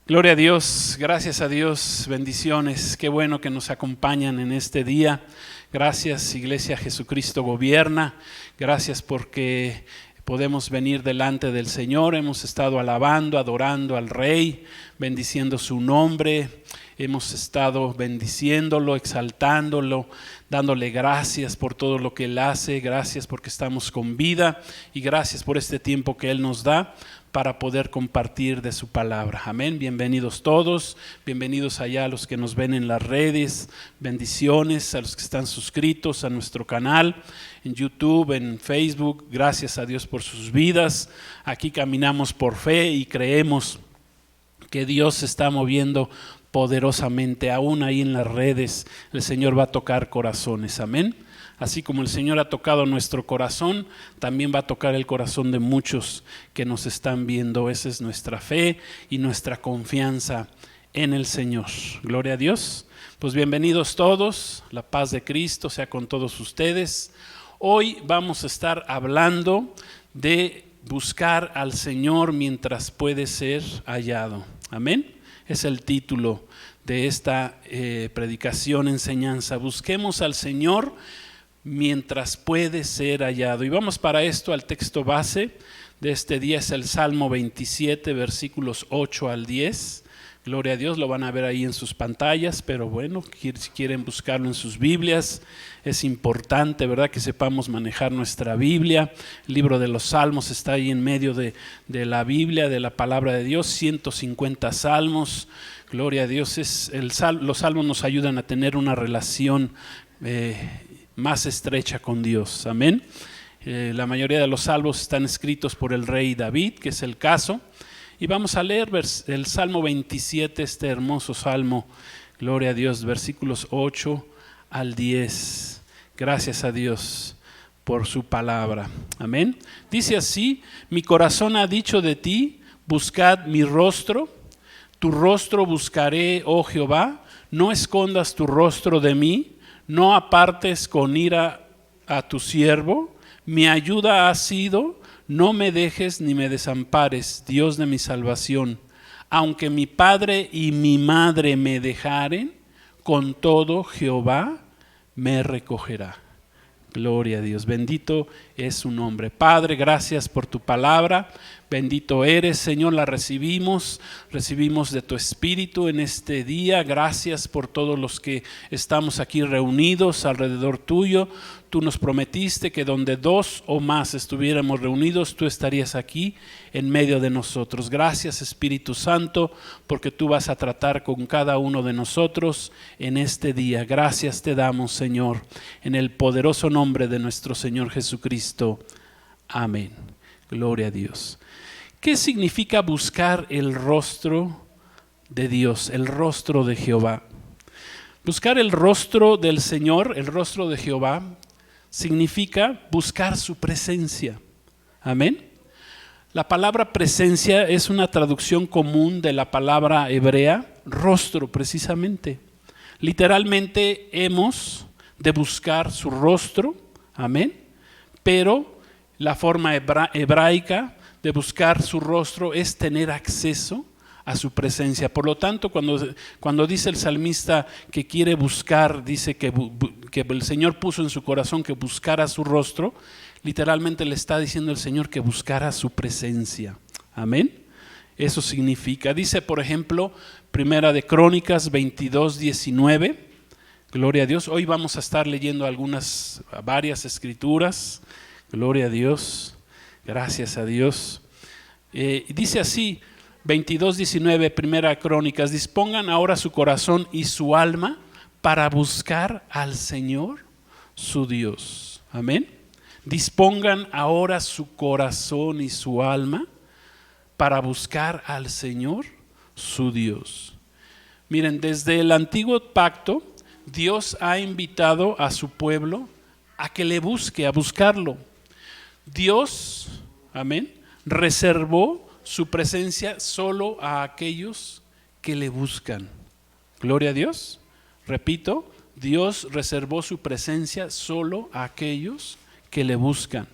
Gloria a Dios, gracias a Dios, bendiciones. Qué bueno que nos acompañan en este día. Gracias, Iglesia Jesucristo Gobierna. Gracias porque podemos venir delante del Señor. Hemos estado alabando, adorando al Rey, bendiciendo su nombre. Hemos estado bendiciéndolo, exaltándolo, dándole gracias por todo lo que Él hace. Gracias porque estamos con vida y gracias por este tiempo que Él nos da para poder compartir de su palabra. Amén. Bienvenidos todos, bienvenidos allá a los que nos ven en las redes, bendiciones a los que están suscritos a nuestro canal, en YouTube, en Facebook. Gracias a Dios por sus vidas. Aquí caminamos por fe y creemos que Dios se está moviendo poderosamente. Aún ahí en las redes el Señor va a tocar corazones. Amén. Así como el Señor ha tocado nuestro corazón, también va a tocar el corazón de muchos que nos están viendo. Esa es nuestra fe y nuestra confianza en el Señor. Gloria a Dios. Pues bienvenidos todos, la paz de Cristo sea con todos ustedes. Hoy vamos a estar hablando de buscar al Señor mientras puede ser hallado. Amén. Es el título de esta predicación, enseñanza. Busquemos al Señor mientras puede ser hallado. Y vamos para esto al texto base de este día, es el Salmo 27, versículos 8 al 10. Gloria a Dios, lo van a ver ahí en sus pantallas, pero bueno, si quieren buscarlo en sus Biblias, es importante, ¿verdad?, que sepamos manejar nuestra Biblia. El libro de los Salmos está ahí en medio de la Biblia, de la palabra de Dios, 150 salmos. Gloria a Dios, los salmos nos ayudan a tener una relación más estrecha con Dios. Amén. La mayoría de los salmos están escritos por el rey David, que es el caso. Y vamos a leer el Salmo 27, este hermoso salmo, gloria a Dios, versículos 8 al 10. Gracias a Dios por su palabra. Amén. Dice así: mi corazón ha dicho de ti, buscad mi rostro. Tu rostro buscaré, oh Jehová, no escondas tu rostro de mí, no apartes con ira a tu siervo. Mi ayuda ha sido, no me dejes ni me desampares, Dios de mi salvación. Aunque mi padre y mi madre me dejaren, con todo Jehová me recogerá. Gloria a Dios, bendito es su nombre. Padre, gracias por tu palabra. Bendito eres, Señor, la recibimos de tu Espíritu en este día. Gracias por todos los que estamos aquí reunidos alrededor tuyo. Tú nos prometiste que donde dos o más estuviéramos reunidos, tú estarías aquí en medio de nosotros. Gracias, Espíritu Santo, porque tú vas a tratar con cada uno de nosotros en este día. Gracias te damos, Señor, en el poderoso nombre de nuestro Señor Jesucristo. Amén. Gloria a Dios. ¿Qué significa buscar el rostro de Dios, el rostro de Jehová? Buscar el rostro del Señor, el rostro de Jehová, significa buscar su presencia. Amén. La palabra presencia es una traducción común de la palabra hebrea, rostro precisamente. Literalmente hemos de buscar su rostro, amén, pero la forma hebraica de buscar su rostro es tener acceso a su presencia. Por lo tanto, cuando dice el salmista que quiere buscar, dice que el Señor puso en su corazón que buscara su rostro, literalmente le está diciendo el Señor que buscara su presencia. Amén. Eso significa. Dice, por ejemplo, Primera de Crónicas 22:19. Gloria a Dios. Hoy vamos a estar leyendo varias escrituras. Gloria a Dios. Gracias a Dios. Dice así, 22:19, Primera Crónicas: dispongan ahora su corazón y su alma para buscar al Señor, su Dios. Amén. Dispongan ahora su corazón y su alma para buscar al Señor, su Dios. Miren, desde el antiguo pacto, Dios ha invitado a su pueblo a que le busque, a buscarlo. Dios, amén, reservó su presencia solo a aquellos que le buscan. Gloria a Dios. Repito, Dios reservó su presencia solo a aquellos que le buscan.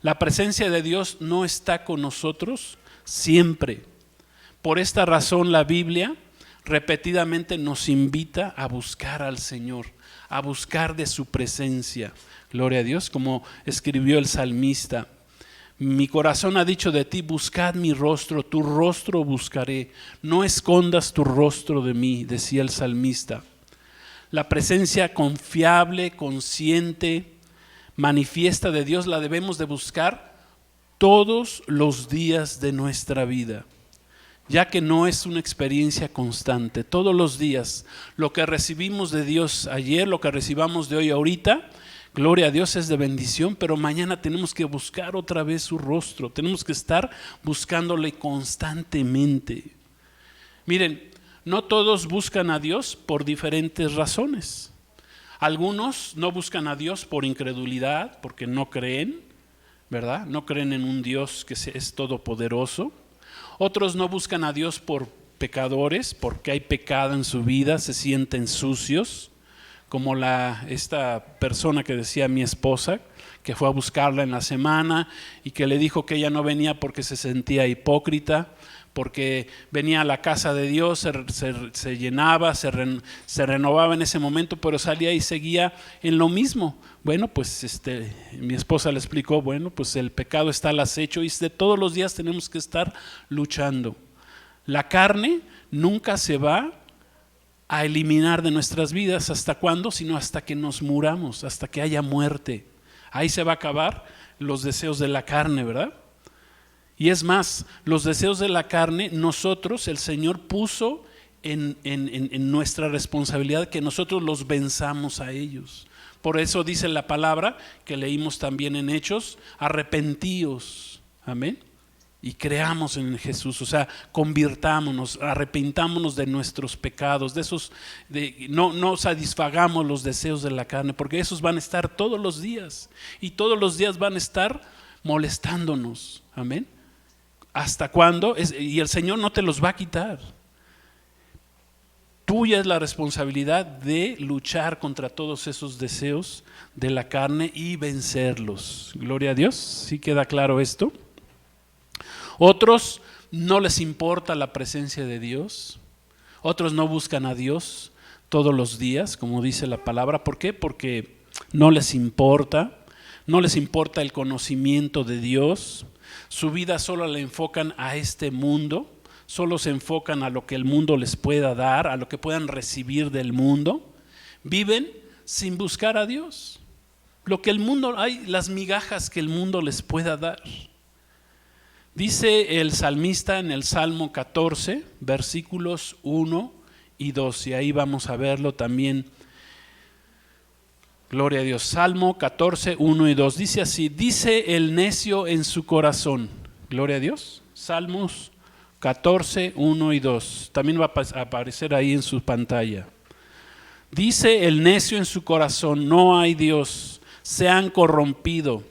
La presencia de Dios no está con nosotros siempre, Por esta razón la Biblia repetidamente nos invita a buscar al Señor, a buscar de su presencia. Gloria a Dios, como escribió el salmista. Mi corazón ha dicho de ti, buscad mi rostro, tu rostro buscaré. No escondas tu rostro de mí, decía el salmista. La presencia confiable, consciente, manifiesta de Dios la debemos de buscar todos los días de nuestra vida, ya que no es una experiencia constante. Todos los días, lo que recibimos de Dios ayer, lo que recibamos de hoy ahorita, gloria a Dios, es de bendición, pero mañana tenemos que buscar otra vez su rostro, tenemos que estar buscándole constantemente. Miren, no todos buscan a Dios por diferentes razones. Algunos no buscan a Dios por incredulidad, porque no creen, ¿verdad? No creen en un Dios que es todopoderoso. Otros no buscan a Dios por pecadores, porque hay pecado en su vida, se sienten sucios, como esta persona que decía mi esposa, que fue a buscarla en la semana y que le dijo que ella no venía porque se sentía hipócrita, porque venía a la casa de Dios, se llenaba, se renovaba en ese momento, pero salía y seguía en lo mismo. Bueno, pues mi esposa le explicó, bueno, pues el pecado está al acecho y de todos los días tenemos que estar luchando. La carne nunca se va a eliminar de nuestras vidas. ¿Hasta cuándo? Sino hasta que nos muramos, hasta que haya muerte. Ahí se va a acabar los deseos de la carne, ¿verdad? Y es más, los deseos de la carne, nosotros, el Señor puso en nuestra responsabilidad que nosotros los venzamos a ellos. Por eso dice la palabra que leímos también en Hechos, arrepentíos, amén, y creamos en Jesús, o sea, convirtámonos, arrepentámonos de nuestros pecados, no satisfagamos los deseos de la carne, porque esos van a estar todos los días, y todos los días van a estar molestándonos, amén. ¿Hasta cuándo? Y el Señor no te los va a quitar. Tuya es la responsabilidad de luchar contra todos esos deseos de la carne y vencerlos. Gloria a Dios. ¿Sí queda claro esto? Otros no les importa la presencia de Dios. Otros no buscan a Dios todos los días, como dice la palabra. ¿Por qué? Porque no les importa el conocimiento de Dios. Su vida solo la enfocan a este mundo, solo se enfocan a lo que el mundo les pueda dar, a lo que puedan recibir del mundo. Viven sin buscar a Dios. Lo que el mundo, hay las migajas que el mundo les pueda dar. Dice el salmista en el Salmo 14, versículos 1 y 2, y ahí vamos a verlo también. Gloria a Dios. Salmo 14, 1 y 2. Dice así, dice el necio en su corazón. Gloria a Dios. Salmos 14, 1 y 2. También va a aparecer ahí en su pantalla. Dice el necio en su corazón, no hay Dios, se han corrompido,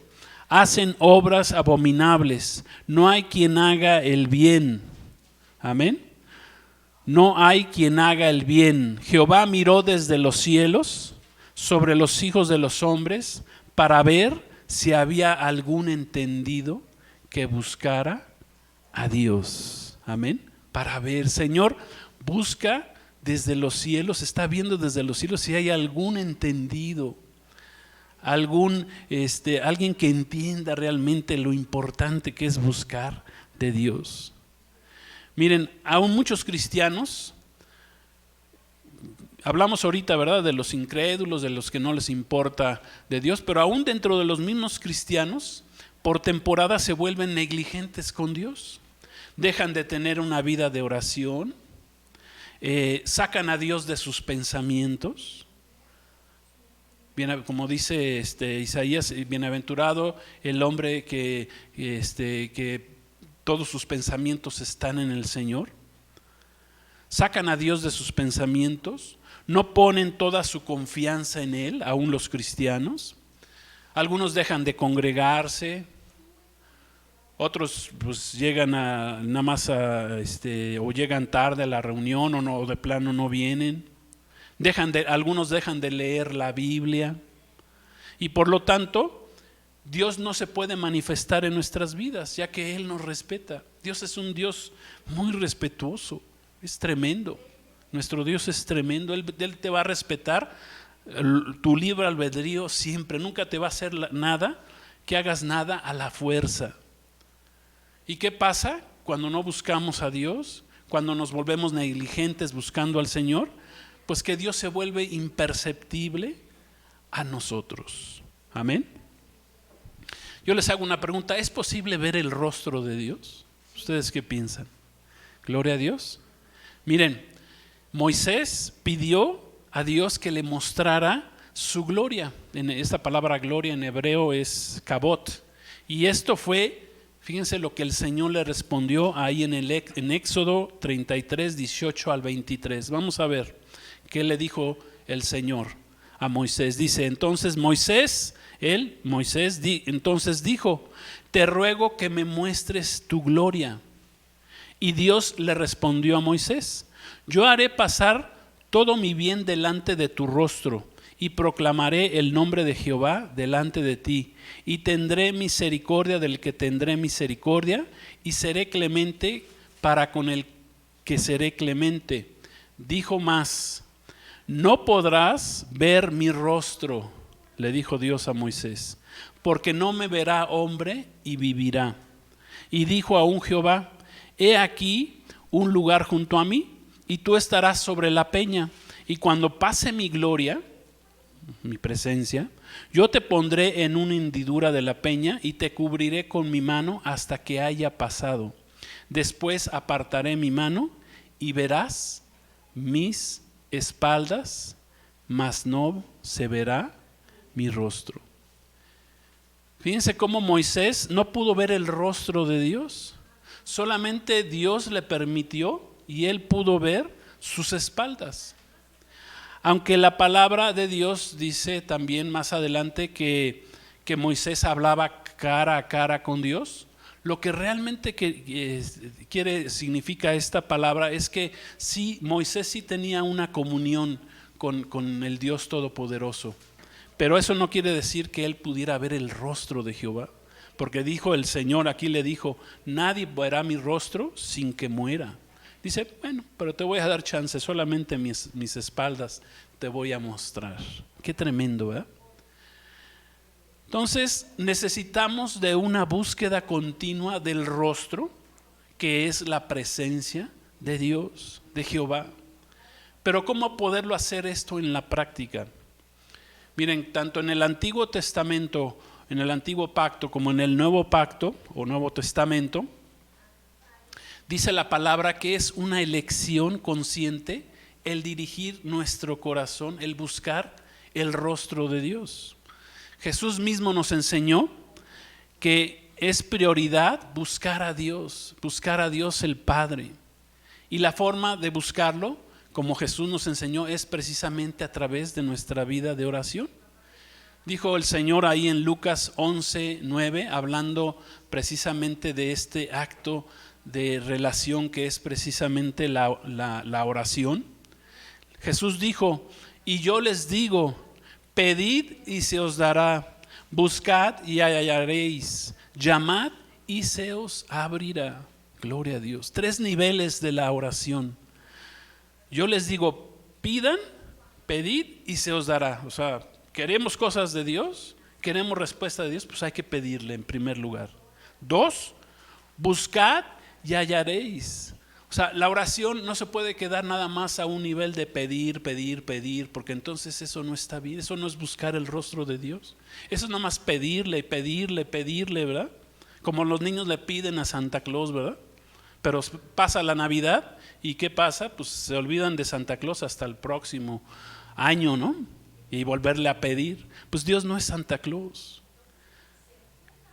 hacen obras abominables, no hay quien haga el bien. Amén. No hay quien haga el bien. Jehová miró desde los cielos sobre los hijos de los hombres para ver si había algún entendido que buscara a Dios. Amén. Para ver, Señor, busca desde los cielos, está viendo desde los cielos si hay algún entendido, alguien que entienda realmente lo importante que es buscar de Dios. Miren, aún muchos cristianos, hablamos ahorita, ¿verdad?, de los incrédulos, de los que no les importa de Dios, pero aún dentro de los mismos cristianos, por temporada se vuelven negligentes con Dios. Dejan de tener una vida de oración, sacan a Dios de sus pensamientos. Como dice Isaías, bienaventurado el hombre que todos sus pensamientos están en el Señor. Sacan a Dios de sus pensamientos, no ponen toda su confianza en Él, aún los cristianos. Algunos dejan de congregarse, otros pues llegan nada más o llegan tarde a la reunión o de plano no vienen. Algunos dejan de leer la Biblia y por lo tanto Dios no se puede manifestar en nuestras vidas, ya que Él nos respeta. Dios es un Dios muy respetuoso, es tremendo. Nuestro Dios es tremendo, Él te va a respetar tu libre albedrío siempre. Nunca te va a hacer nada, que hagas nada a la fuerza. ¿Y qué pasa cuando no buscamos a Dios? Cuando nos volvemos negligentes buscando al Señor, pues que Dios se vuelve imperceptible a nosotros. Amén. Yo les hago una pregunta: ¿es posible ver el rostro de Dios? ¿Ustedes qué piensan? Gloria a Dios. Miren, Moisés pidió a Dios que le mostrara su gloria. Esta palabra gloria en hebreo es kabot. Y esto fue, fíjense lo que el Señor le respondió ahí en Éxodo 33, 18 al 23. Vamos a ver qué le dijo el Señor a Moisés. Dice, entonces Moisés dijo, te ruego que me muestres tu gloria. Y Dios le respondió a Moisés, yo haré pasar todo mi bien delante de tu rostro y proclamaré el nombre de Jehová delante de ti y tendré misericordia del que tendré misericordia y seré clemente para con el que seré clemente. Dijo más, no podrás ver mi rostro, le dijo Dios a Moisés, porque no me verá hombre y vivirá. Y dijo aún Jehová, he aquí un lugar junto a mí, y tú estarás sobre la peña, y cuando pase mi gloria, mi presencia, yo te pondré en una hendidura de la peña, y te cubriré con mi mano hasta que haya pasado. Después apartaré mi mano, y verás mis espaldas, mas no se verá mi rostro. Fíjense cómo Moisés no pudo ver el rostro de Dios. Solamente Dios le permitió y él pudo ver sus espaldas. Aunque la palabra de Dios dice también más adelante que Moisés hablaba cara a cara con Dios, lo que realmente significa esta palabra es que sí, Moisés sí tenía una comunión con el Dios Todopoderoso. Pero eso no quiere decir que él pudiera ver el rostro de Jehová. Porque dijo el Señor, aquí le dijo, nadie verá mi rostro sin que muera. Dice, bueno, pero te voy a dar chance, solamente mis espaldas te voy a mostrar. Qué tremendo, ¿verdad? Entonces necesitamos de una búsqueda continua del rostro, que es la presencia de Dios, de Jehová. Pero ¿cómo poderlo hacer esto en la práctica? Miren, tanto en el Antiguo Testamento, en el Antiguo Pacto, como en el Nuevo Pacto o Nuevo Testamento, dice la palabra que es una elección consciente el dirigir nuestro corazón, el buscar el rostro de Dios. Jesús mismo nos enseñó que es prioridad buscar a Dios el Padre. Y la forma de buscarlo, como Jesús nos enseñó, es precisamente a través de nuestra vida de oración. Dijo el Señor ahí en Lucas 11:9, hablando precisamente de este acto de relación que es precisamente la oración. Jesús dijo, y yo les digo, pedid y se os dará, buscad y hallaréis, llamad y se os abrirá. Gloria a Dios. 3 niveles de la oración. Yo les digo, pidan, pedid y se os dará. O sea, queremos cosas de Dios, queremos respuesta de Dios, pues hay que pedirle en primer lugar. 2, buscad y hallaréis. O sea, la oración no se puede quedar nada más a un nivel de pedir, porque entonces eso no está bien, eso no es buscar el rostro de Dios. Eso es nada más pedirle, ¿verdad? Como los niños le piden a Santa Claus, ¿verdad? Pero pasa la Navidad y ¿qué pasa? Pues se olvidan de Santa Claus hasta el próximo año, ¿no? Y volverle a pedir. Pues Dios no es Santa Claus.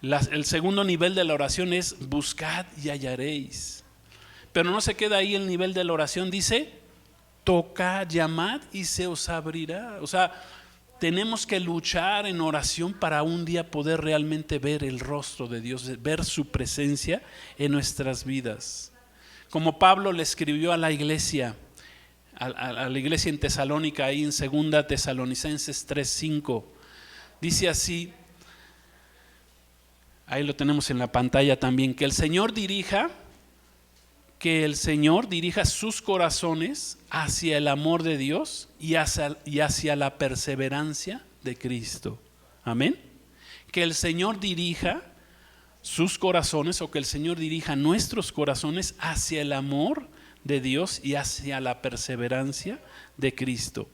El segundo nivel de la oración es buscad y hallaréis. Pero no se queda ahí el nivel de la oración, dice, tocad, llamad y se os abrirá. O sea, tenemos que luchar en oración para un día poder realmente ver el rostro de Dios, ver su presencia en nuestras vidas. Como Pablo le escribió a la iglesia, a la iglesia en Tesalónica, ahí en 2 Tesalonicenses 3:5, dice así, ahí lo tenemos en la pantalla también, que el Señor dirija que el Señor dirija sus corazones hacia el amor de Dios y hacia la perseverancia de Cristo. Amén. Que el Señor dirija sus corazones, o que el Señor dirija nuestros corazones hacia el amor de Dios y hacia la perseverancia de Cristo.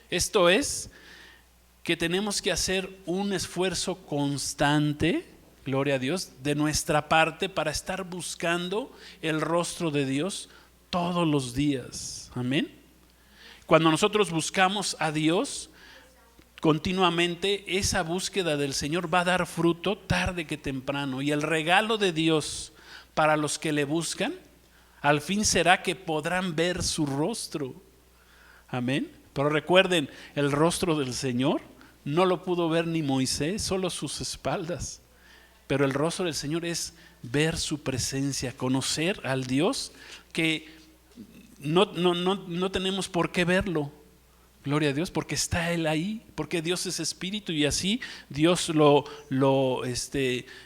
Esto es, que tenemos que hacer un esfuerzo constante, gloria a Dios, de nuestra parte para estar buscando el rostro de Dios todos los días. Amén. Cuando nosotros buscamos a Dios continuamente, esa búsqueda del Señor va a dar fruto tarde que temprano, y el regalo de Dios para los que le buscan al fin será que podrán ver su rostro. Amén. Pero recuerden, el rostro del Señor no lo pudo ver ni Moisés, solo sus espaldas. Pero el rostro del Señor es ver su presencia, conocer al Dios que no tenemos por qué verlo. Gloria a Dios, porque está Él ahí, porque Dios es espíritu, y así Dios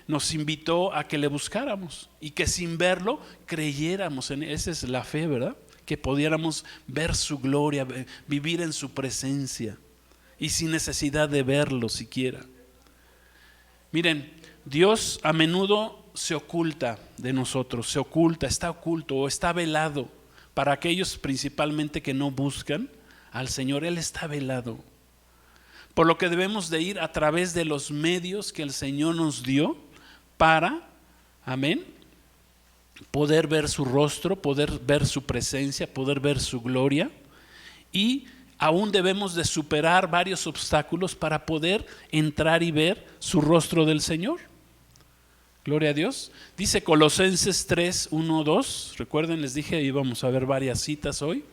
nos invitó a que le buscáramos y que sin verlo creyéramos en Él. Esa es la fe, ¿verdad? Que pudiéramos ver su gloria, vivir en su presencia y sin necesidad de verlo siquiera. Miren, Dios a menudo se oculta de nosotros, está oculto o está velado para aquellos principalmente que no buscan al Señor. Él está velado, por lo que debemos de ir a través de los medios que el Señor nos dio para, amén, poder ver su rostro, poder ver su presencia, poder ver su gloria. Y aún debemos de superar varios obstáculos para poder entrar y ver su rostro del Señor. Gloria a Dios. Dice Colosenses 3, 1, 2. Recuerden, les dije, íbamos a ver varias citas hoy.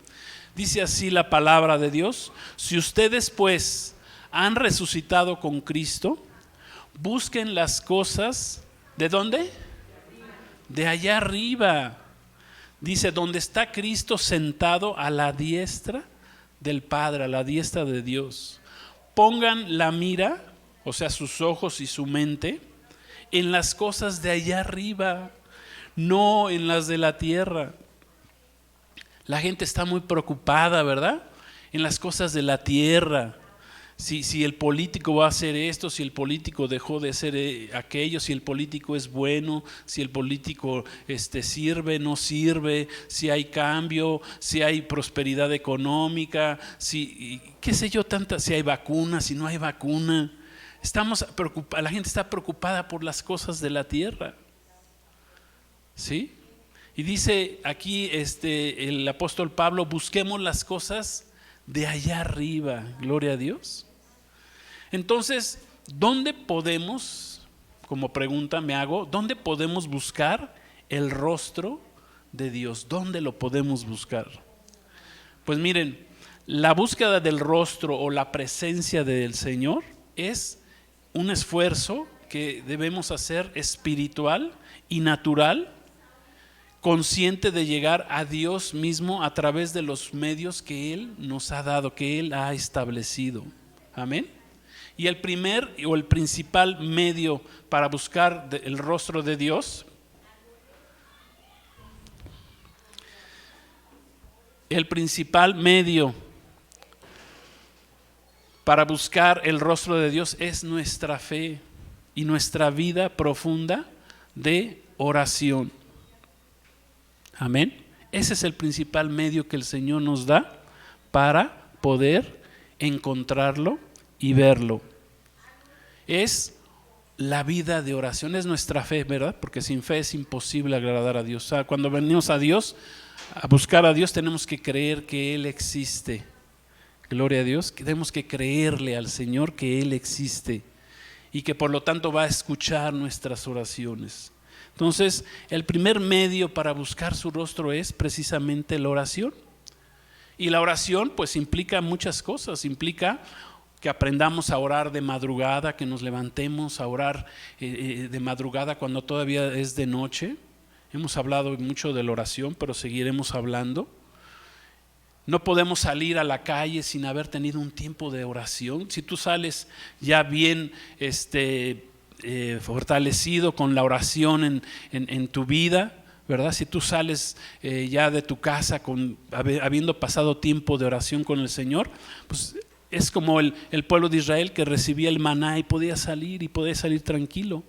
Dice así la palabra de Dios: si ustedes pues han resucitado con Cristo, busquen las cosas, ¿de dónde? De allá arriba. Dice, donde está Cristo sentado a la diestra del Padre, a la diestra de Dios. Pongan la mira, o sea, sus ojos y su mente, en las cosas de allá arriba, no en las de la tierra. La gente está muy preocupada, ¿verdad? En las cosas de la tierra. Si el político va a hacer esto, si el político dejó de hacer aquello, si el político es bueno, si el político sirve, no sirve, si hay cambio, si hay prosperidad económica, si qué sé yo, si hay vacuna, si no hay vacuna. La gente está preocupada por las cosas de la tierra. ¿Sí? Y dice aquí el apóstol Pablo, busquemos las cosas de allá arriba. Gloria a Dios. Entonces, ¿dónde podemos, como pregunta me hago, dónde podemos buscar el rostro de Dios? ¿Dónde lo podemos buscar? Pues miren, la búsqueda del rostro o la presencia del Señor es un esfuerzo que debemos hacer espiritual y natural, consciente de llegar a Dios mismo a través de los medios que Él nos ha dado, que Él ha establecido. Amén. Y el primer o el principal medio para buscar el rostro de Dios, el principal medio para buscar el rostro de Dios es nuestra fe y nuestra vida profunda de oración. Amén. Ese es el principal medio que el Señor nos da para poder encontrarlo y verlo. Es la vida de oración, es nuestra fe, ¿verdad? Porque sin fe es imposible agradar a Dios. O sea, cuando venimos a Dios, a buscar a Dios, tenemos que creer que Él existe. Gloria a Dios. Tenemos que creerle al Señor que Él existe y que por lo tanto va a escuchar nuestras oraciones. Entonces, el primer medio para buscar su rostro es precisamente la oración. Y la oración pues implica muchas cosas, implica que aprendamos a orar de madrugada, que nos levantemos a orar de madrugada cuando todavía es de noche. Hemos hablado mucho de la oración, pero seguiremos hablando. No podemos salir a la calle sin haber tenido un tiempo de oración. Si tú sales ya bien fortalecido con la oración en tu vida, ¿verdad? Si tú sales ya de tu casa habiendo pasado tiempo de oración con el Señor, pues es como el pueblo de Israel que recibía el maná y podía salir tranquilo.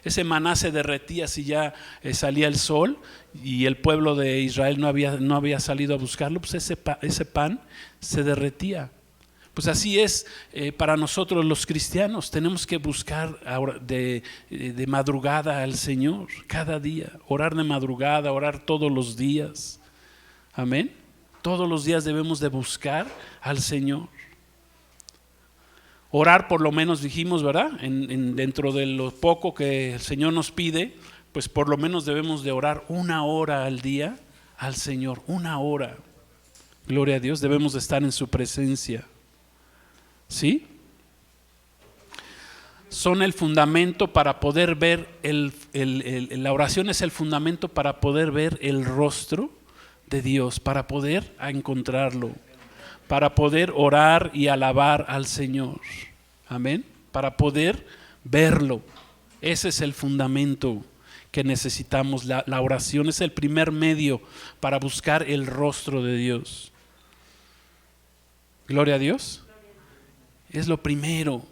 Ese maná se derretía si ya salía el sol y el pueblo de Israel no había salido a buscarlo, pues ese pan se derretía. Pues así es para nosotros los cristianos, tenemos que buscar de madrugada al Señor cada día, orar de madrugada, orar todos los días. Amén. Todos los días debemos de buscar al Señor. Orar por lo menos dijimos, ¿verdad? Dentro de lo poco que el Señor nos pide, pues por lo menos debemos de orar 1 hora al día al Señor, 1 hora. Gloria a Dios, debemos de estar en su presencia. ¿Sí? Son el fundamento para poder ver, la oración es el fundamento para poder ver el rostro de Dios, para poder encontrarlo, para poder orar y alabar al Señor. Amén. Para poder verlo. Ese es el fundamento que necesitamos. La oración es el primer medio para buscar el rostro de Dios. Gloria a Dios. Es lo primero,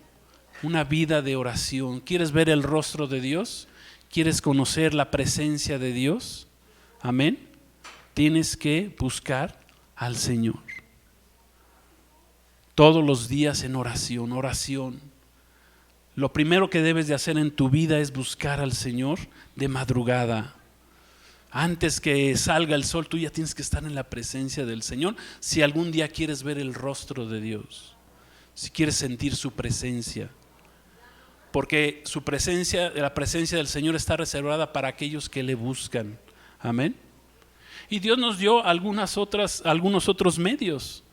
una vida de oración. ¿Quieres ver el rostro de Dios? ¿Quieres conocer la presencia de Dios? Amén. Tienes que buscar al Señor. Todos los días en oración. Lo primero que debes de hacer en tu vida es buscar al Señor de madrugada. Antes que salga el sol, tú ya tienes que estar en la presencia del Señor. Si algún día quieres ver el rostro de Dios, si quieres sentir su presencia, porque su presencia, la presencia del Señor está reservada para aquellos que le buscan. Amén. Y Dios nos dio algunos otros medios.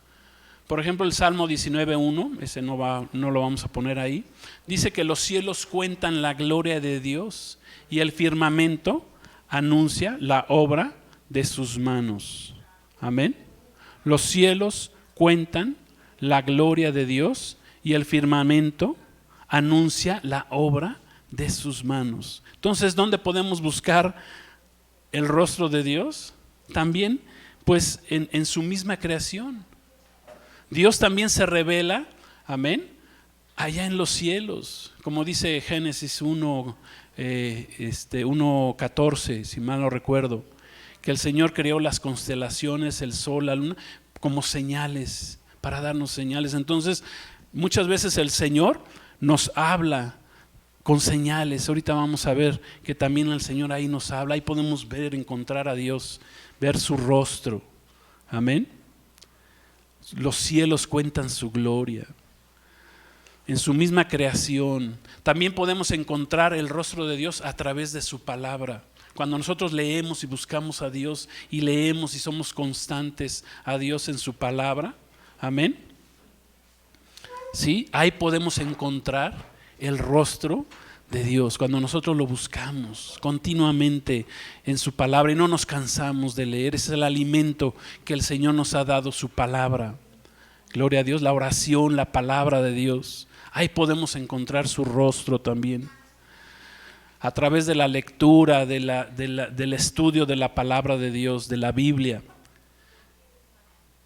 Por ejemplo, el Salmo 19:1, ese no lo vamos a poner ahí, dice que los cielos cuentan la gloria de Dios y el firmamento anuncia la obra de sus manos. Amén. Los cielos cuentan la gloria de Dios y el firmamento anuncia la obra de sus manos. Entonces, ¿dónde podemos buscar el rostro de Dios? También, pues, en su misma creación. Dios también se revela, amén, allá en los cielos, como dice Génesis 1:14, si mal no recuerdo, que el Señor creó las constelaciones, el sol, la luna, como señales, para darnos señales. Entonces, muchas veces el Señor nos habla con señales. Ahorita vamos a ver que también el Señor ahí nos habla, ahí podemos ver, encontrar a Dios, ver su rostro. Amén. Los cielos cuentan su gloria. En su misma creación. También podemos encontrar el rostro de Dios a través de su palabra. Cuando nosotros leemos y buscamos a Dios y leemos y somos constantes a Dios en su palabra. Amén. Sí, ahí podemos encontrar el rostro de Dios. Cuando nosotros lo buscamos continuamente en su palabra y no nos cansamos de leer, ese es el alimento que el Señor nos ha dado, su palabra. Gloria a Dios, la oración, la palabra de Dios. Ahí podemos encontrar su rostro también. A través de la lectura, del estudio de la palabra de Dios, de la Biblia.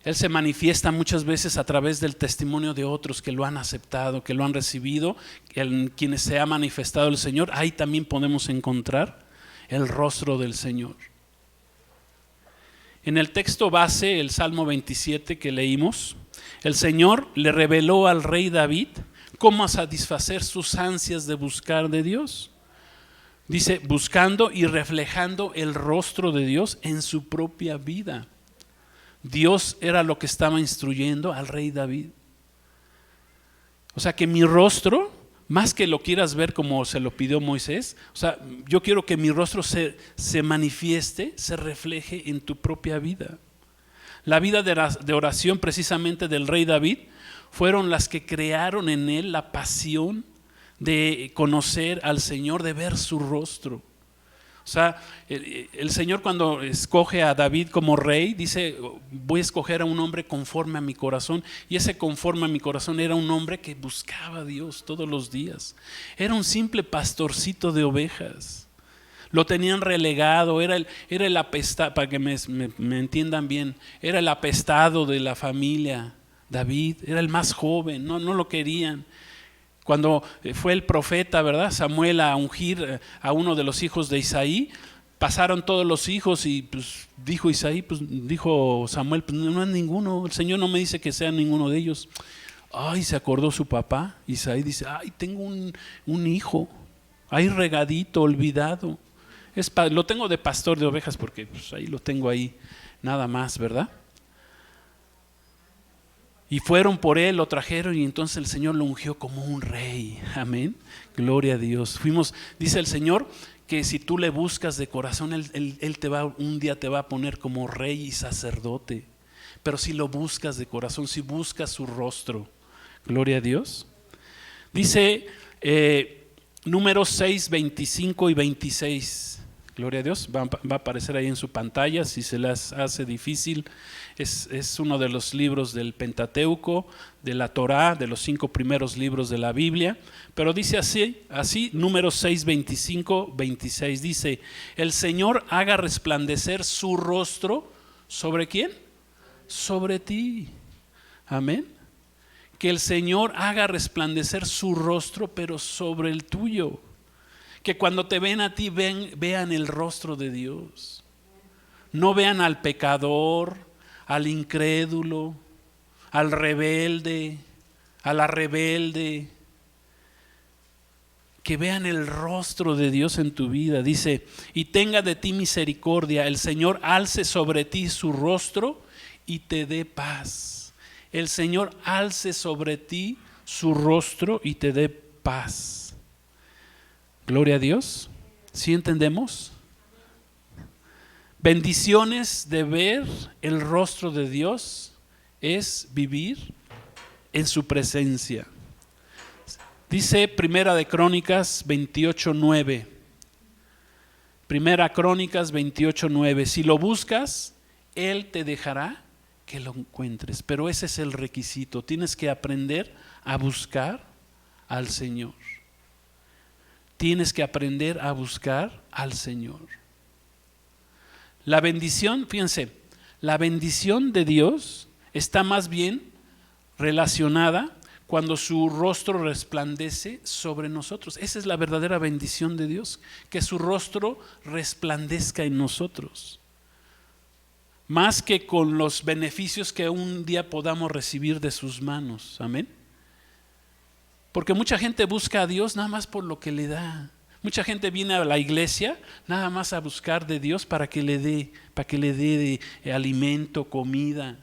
Él se manifiesta muchas veces a través del testimonio de otros que lo han aceptado, que lo han recibido, en quienes se ha manifestado el Señor. Ahí también podemos encontrar el rostro del Señor. En el texto base, el Salmo 27 que leímos, el Señor le reveló al rey David cómo satisfacer sus ansias de buscar de Dios. Dice, buscando y reflejando el rostro de Dios en su propia vida. Dios era lo que estaba instruyendo al rey David. O sea, que mi rostro, más que lo quieras ver como se lo pidió Moisés, o sea, yo quiero que mi rostro se manifieste, se refleje en tu propia vida. La vida de oración precisamente del rey David fueron las que crearon en él la pasión de conocer al Señor, de ver su rostro. O sea, el Señor cuando escoge a David como rey, dice, voy a escoger a un hombre conforme a mi corazón. Y ese conforme a mi corazón era un hombre que buscaba a Dios todos los días. Era un simple pastorcito de ovejas. Lo tenían relegado, era el apestado, para que me entiendan bien, era el apestado de la familia. David era el más joven, no lo querían. Cuando fue el profeta, ¿verdad?, Samuel, a ungir a uno de los hijos de Isaí, pasaron todos los hijos y pues dijo Samuel, pues no es ninguno, el Señor no me dice que sea ninguno de ellos. Ay, se acordó su papá, Isaí dice, ay, tengo un hijo, ahí regadito, olvidado. Lo tengo de pastor de ovejas porque pues, ahí lo tengo ahí, nada más, ¿verdad? Y fueron por él, lo trajeron y entonces el Señor lo ungió como un rey. Amén. Gloria a Dios. Dice el Señor que si tú le buscas de corazón, Él un día te va a poner como rey y sacerdote. Pero si lo buscas de corazón, si buscas su rostro. Gloria a Dios. Dice Números 6, 25 y 26. Gloria a Dios, va a aparecer ahí en su pantalla si se las hace difícil. Es uno de los libros del Pentateuco, de la Torá, de los 5 primeros libros de la Biblia. Pero dice así, Números 6, 25, 26. Dice, el Señor haga resplandecer su rostro, ¿sobre quién? Sobre ti. Amén. Que el Señor haga resplandecer su rostro, pero sobre el tuyo. Que cuando te ven a ti, vean el rostro de Dios. No vean al pecador, al incrédulo, al rebelde, a la rebelde. Que vean el rostro de Dios en tu vida. Dice, y tenga de ti misericordia. El Señor alce sobre ti su rostro y te dé paz. El Señor alce sobre ti su rostro y te dé paz. Gloria a Dios. ¿Sí entendemos? Bendiciones de ver el rostro de Dios es vivir en su presencia. Dice Primera de Crónicas 28:9. Primera Crónicas 28:9. Si lo buscas, Él te dejará que lo encuentres. Pero ese es el requisito. Tienes que aprender a buscar al Señor. Tienes que aprender a buscar al Señor. La bendición, fíjense, la bendición de Dios está más bien relacionada cuando su rostro resplandece sobre nosotros. Esa es la verdadera bendición de Dios, que su rostro resplandezca en nosotros. Más que con los beneficios que un día podamos recibir de sus manos. Amén. Porque mucha gente busca a Dios nada más por lo que le da. Mucha gente viene a la iglesia nada más a buscar de Dios para que le dé alimento, comida,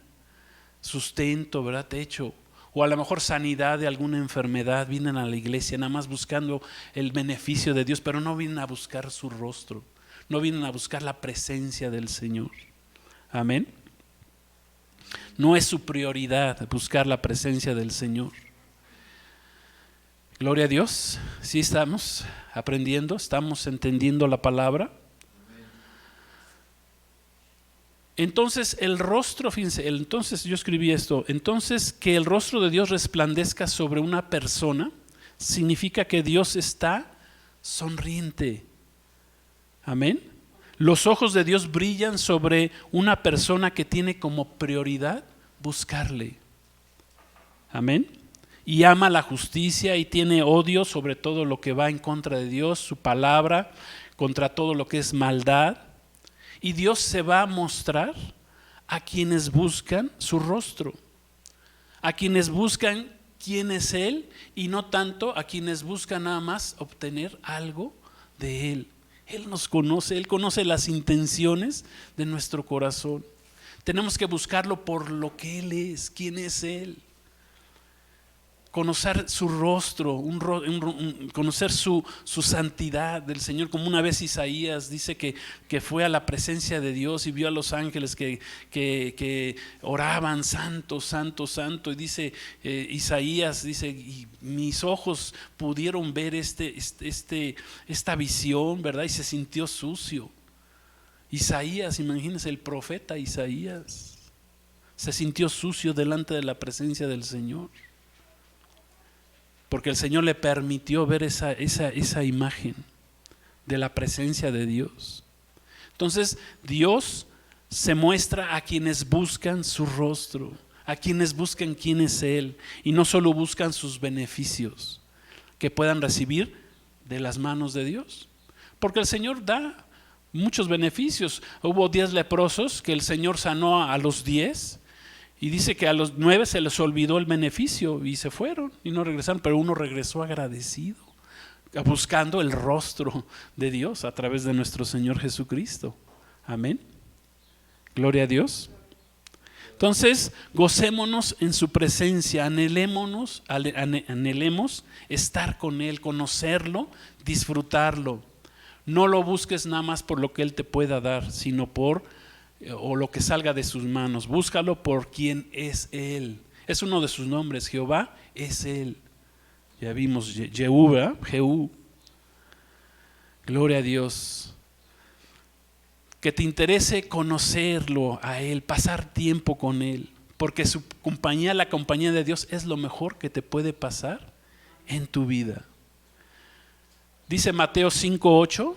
sustento, ¿verdad? Techo. O a lo mejor sanidad de alguna enfermedad. Vienen a la iglesia nada más buscando el beneficio de Dios, pero no vienen a buscar su rostro. No vienen a buscar la presencia del Señor. Amén. No es su prioridad buscar la presencia del Señor. Gloria a Dios. Sí estamos aprendiendo, estamos entendiendo la palabra. Entonces el rostro, fíjense, entonces yo escribí esto, entonces que el rostro de Dios resplandezca sobre una persona significa que Dios está sonriente. Amén. Los ojos de Dios brillan sobre una persona que tiene como prioridad buscarle. Amén. Y ama la justicia y tiene odio sobre todo lo que va en contra de Dios, su palabra, contra todo lo que es maldad. Y Dios se va a mostrar a quienes buscan su rostro, a quienes buscan quién es Él y no tanto a quienes buscan nada más obtener algo de Él. Él nos conoce, Él conoce las intenciones de nuestro corazón. Tenemos que buscarlo por lo que Él es, quién es Él. Conocer su rostro, conocer su santidad del Señor, como una vez Isaías dice que fue a la presencia de Dios y vio a los ángeles que oraban santo, santo, santo, y dice Isaías, dice, y mis ojos pudieron ver esta visión, ¿verdad? Y se sintió sucio. Isaías, imagínense, el profeta Isaías se sintió sucio delante de la presencia del Señor. Porque el Señor le permitió ver esa imagen. de la presencia de Dios. Entonces, Dios se muestra a quienes buscan su rostro, a quienes buscan quién es Él, y no solo buscan sus beneficios que puedan recibir de las manos de Dios, porque el Señor da muchos beneficios. Hubo 10 leprosos que el Señor sanó a los 10, y dice que a los 9 se les olvidó el beneficio y se fueron y no regresaron, pero uno regresó agradecido, buscando el rostro de Dios a través de nuestro Señor Jesucristo. Amén. Gloria a Dios. Entonces, gocémonos en su presencia, anhelemos estar con Él, conocerlo, disfrutarlo. No lo busques nada más por lo que Él te pueda dar, sino o lo que salga de sus manos. Búscalo por quien es Él. Es uno de sus nombres, Jehová es Él. Ya vimos Jehú. Gloria a Dios. Que te interese conocerlo a Él, pasar tiempo con Él, porque la compañía de Dios es lo mejor que te puede pasar en tu vida. Dice Mateo 5:8,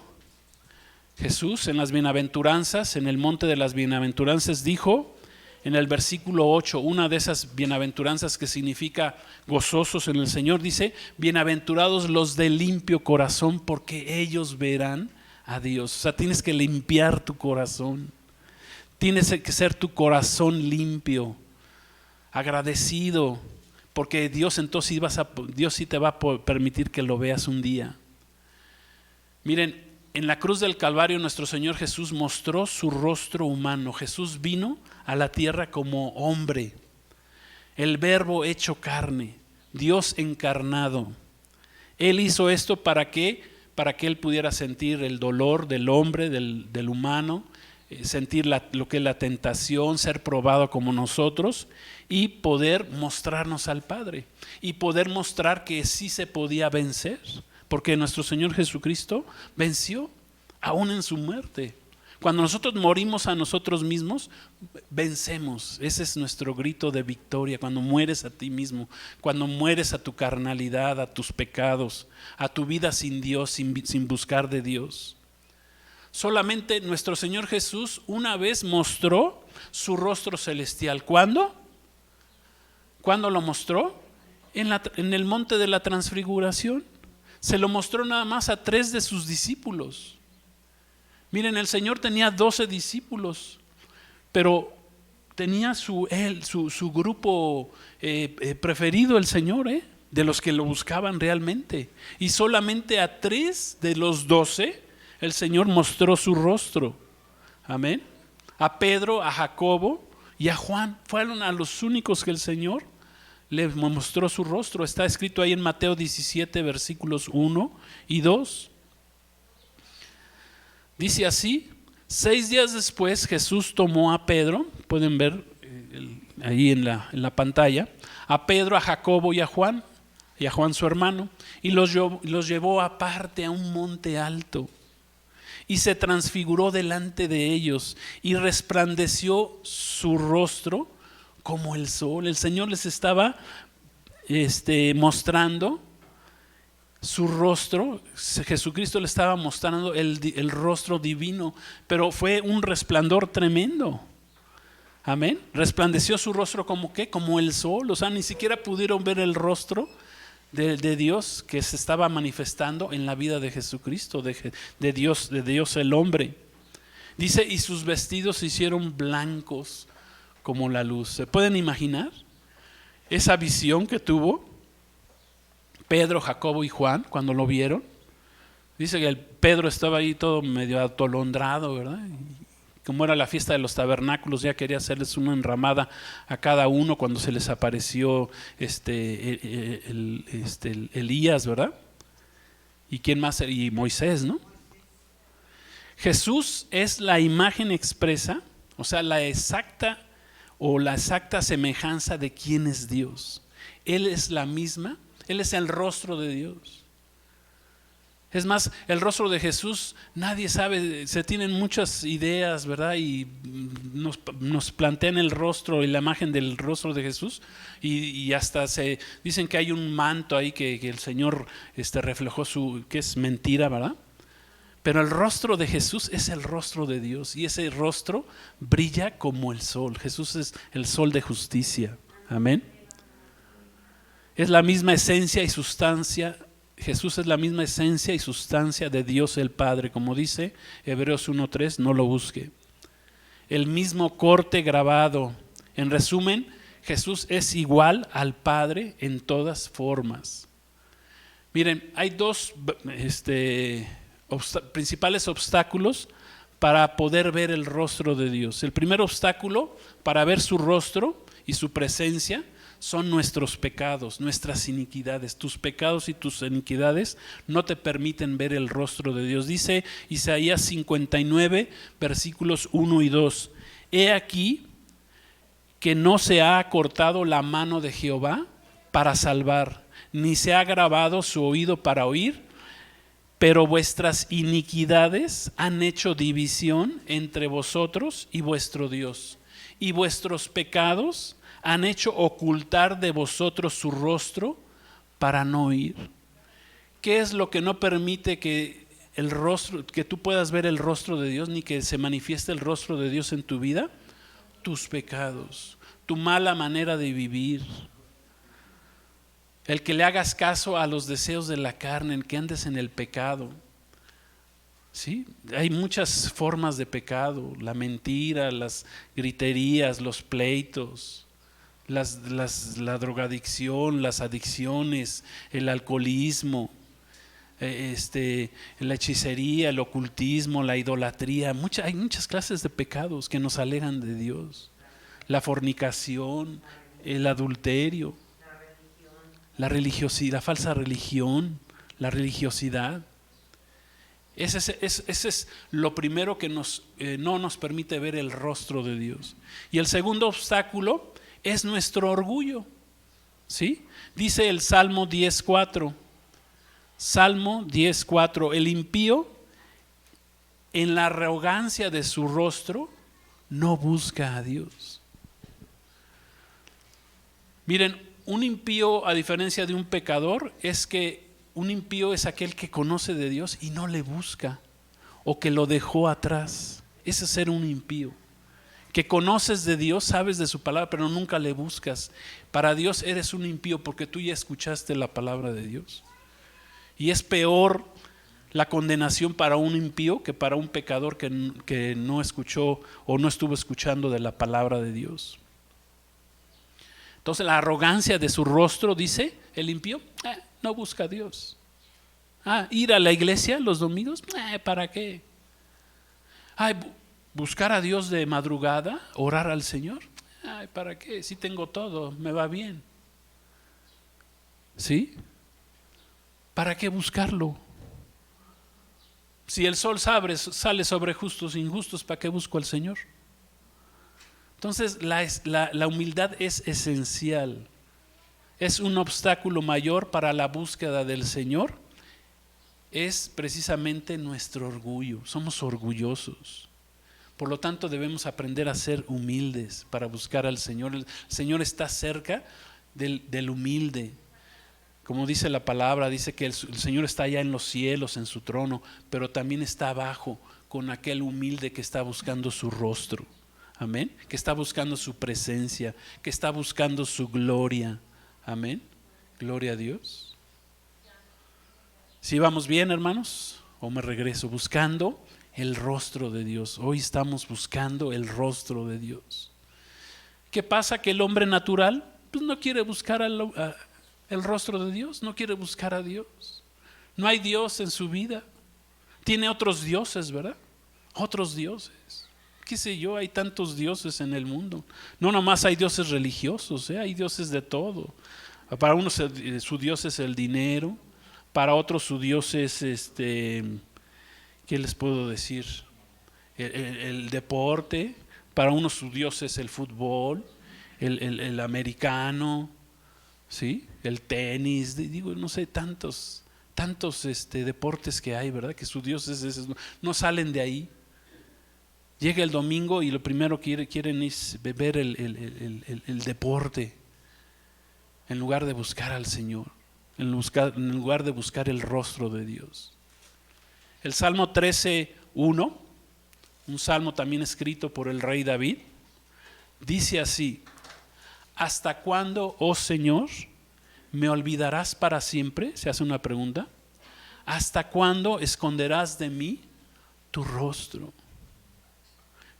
Jesús en las bienaventuranzas, en el monte de las bienaventuranzas, dijo en el versículo 8, una de esas bienaventuranzas que significa gozosos en el Señor, dice: bienaventurados los de limpio corazón, porque ellos verán a Dios. O sea, tienes que limpiar tu corazón, tienes que ser tu corazón limpio, agradecido, porque Dios entonces Dios sí te va a permitir que lo veas un día. Miren, en la cruz del Calvario nuestro Señor Jesús mostró su rostro humano. Jesús vino a la tierra como hombre, el Verbo hecho carne, Dios encarnado. Él hizo esto para que Él pudiera sentir el dolor del hombre, del humano, sentir lo que es la tentación, ser probado como nosotros y poder mostrarnos al Padre y poder mostrar que sí se podía vencer. Porque nuestro Señor Jesucristo venció aún en su muerte. Cuando nosotros morimos a nosotros mismos, vencemos. Ese es nuestro grito de victoria. Cuando mueres a ti mismo, cuando mueres a tu carnalidad, a tus pecados, a tu vida sin Dios, sin buscar de Dios. Solamente nuestro Señor Jesús una vez mostró su rostro celestial. ¿Cuándo? ¿Cuándo lo mostró? En el monte de la transfiguración. Se lo mostró nada más a 3 de sus discípulos. Miren, el Señor tenía 12 discípulos, pero tenía su grupo preferido, el Señor, de los que lo buscaban realmente. Y solamente a 3 de los 12 el Señor mostró su rostro. Amén. A Pedro, a Jacobo y a Juan fueron a los únicos que el Señor le mostró su rostro. Está escrito ahí en Mateo 17, versículos 1 y 2. Dice así: 6 días después Jesús tomó a Pedro, pueden ver ahí en la pantalla, a Pedro, a Jacobo y a Juan su hermano, y los llevó aparte a un monte alto, y se transfiguró delante de ellos, y resplandeció su rostro como el sol. El Señor les estaba mostrando su rostro. Jesucristo le estaba mostrando el rostro divino, pero fue un resplandor tremendo. Amén. Resplandeció su rostro como ¿qué? Como el sol. O sea, ni siquiera pudieron ver el rostro de Dios que se estaba manifestando en la vida de Jesucristo, de Dios el hombre. Dice: y sus vestidos se hicieron blancos como la luz. ¿Se pueden imaginar esa visión que tuvo Pedro, Jacobo y Juan cuando lo vieron? Dice que el Pedro estaba ahí todo medio atolondrado, ¿verdad? Y como era la fiesta de los tabernáculos, ya quería hacerles una enramada a cada uno cuando se les apareció Elías, ¿verdad? ¿Y quién más? Y Moisés, ¿no? Jesús es la imagen expresa, o sea, la exacta semejanza de quién es Dios. Él es la misma, Él es el rostro de Dios. Es más, el rostro de Jesús, nadie sabe, se tienen muchas ideas, ¿verdad? Y nos plantean el rostro y la imagen del rostro de Jesús, y hasta se dicen que hay un manto ahí que el Señor reflejó que es mentira, ¿verdad? Pero el rostro de Jesús es el rostro de Dios y ese rostro brilla como el sol. Jesús es el sol de justicia. Amén. Es la misma esencia y sustancia. Jesús es la misma esencia y sustancia de Dios el Padre. Como dice Hebreos 1:3, no lo busque. El mismo corte grabado. En resumen, Jesús es igual al Padre en todas formas. Miren, hay dos principales obstáculos para poder ver el rostro de Dios. El primer obstáculo para ver su rostro y su presencia son nuestros pecados, nuestras iniquidades. Tus pecados y tus iniquidades no te permiten ver el rostro de Dios. Dice Isaías 59, versículos 1 y 2. He aquí que no se ha acortado la mano de Jehová para salvar, ni se ha agravado su oído para oír, pero vuestras iniquidades han hecho división entre vosotros y vuestro Dios, y vuestros pecados han hecho ocultar de vosotros su rostro para no oír. ¿Qué es lo que no permite que tú puedas ver el rostro de Dios, ni que se manifieste el rostro de Dios en tu vida? Tus pecados, tu mala manera de vivir, el que le hagas caso a los deseos de la carne, el que andes en el pecado. ¿Sí? Hay muchas formas de pecado: la mentira, las griterías, los pleitos, la drogadicción, las adicciones, el alcoholismo, la hechicería, el ocultismo, la idolatría. Hay muchas clases de pecados que nos alejan de Dios. La fornicación, el adulterio, la religiosidad, la falsa religión, la religiosidad. Ese es lo primero que no nos permite ver el rostro de Dios. Y el segundo obstáculo es nuestro orgullo. ¿Sí? Dice el Salmo 10:4. Salmo 10:4. El impío, en la arrogancia de su rostro, no busca a Dios. Miren, un impío, a diferencia de un pecador, es que un impío es aquel que conoce de Dios y no le busca, o que lo dejó atrás. Ese es ser un impío. Que conoces de Dios, sabes de su palabra, pero nunca le buscas. Para Dios eres un impío porque tú ya escuchaste la palabra de Dios. Y es peor la condenación para un impío que para un pecador que no escuchó o no estuvo escuchando de la palabra de Dios. Entonces la arrogancia de su rostro, dice el impío, no busca a Dios. Ir a la iglesia los domingos, ¿para qué? Buscar a Dios de madrugada, orar al Señor, ¿para qué? Si tengo todo, me va bien. ¿Sí? ¿Para qué buscarlo? Si el sol sale sobre justos e injustos, ¿para qué busco al Señor? Entonces la humildad es esencial. Es un obstáculo mayor para la búsqueda del Señor. Es precisamente nuestro orgullo. Somos orgullosos. Por lo tanto, debemos aprender a ser humildes para buscar al Señor. El Señor está cerca del humilde. Como dice la palabra, dice que el Señor está allá en los cielos, en su trono, pero también está abajo con aquel humilde que está buscando su rostro. Amén. Que está buscando su presencia, que está buscando su gloria. Amén. Gloria a Dios. ¿Sí vamos bien, hermanos? ¿O me regreso? Buscando el rostro de Dios. Hoy estamos buscando el rostro de Dios. ¿Qué pasa? Que el hombre natural pues no quiere buscar el rostro de Dios, no quiere buscar a Dios. No hay Dios en su vida. Tiene otros dioses, ¿verdad? Otros dioses. ¿Qué sé yo? Hay tantos dioses en el mundo. No nomás hay dioses religiosos, hay dioses de todo. Para unos su Dios es el dinero, para otros su Dios es ¿qué les puedo decir? El deporte. Para unos su Dios es el fútbol, el americano, ¿sí? El tenis, digo, no sé, tantos deportes que hay, ¿verdad? Que su Dios es ese, no salen de ahí. Llega el domingo y lo primero que quieren es ver el deporte, en lugar de buscar al Señor, en lugar de buscar el rostro de Dios. El Salmo 13:1, un salmo también escrito por el rey David, dice así: ¿hasta cuándo, oh Señor, me olvidarás para siempre? Se hace una pregunta. ¿Hasta cuándo esconderás de mí tu rostro?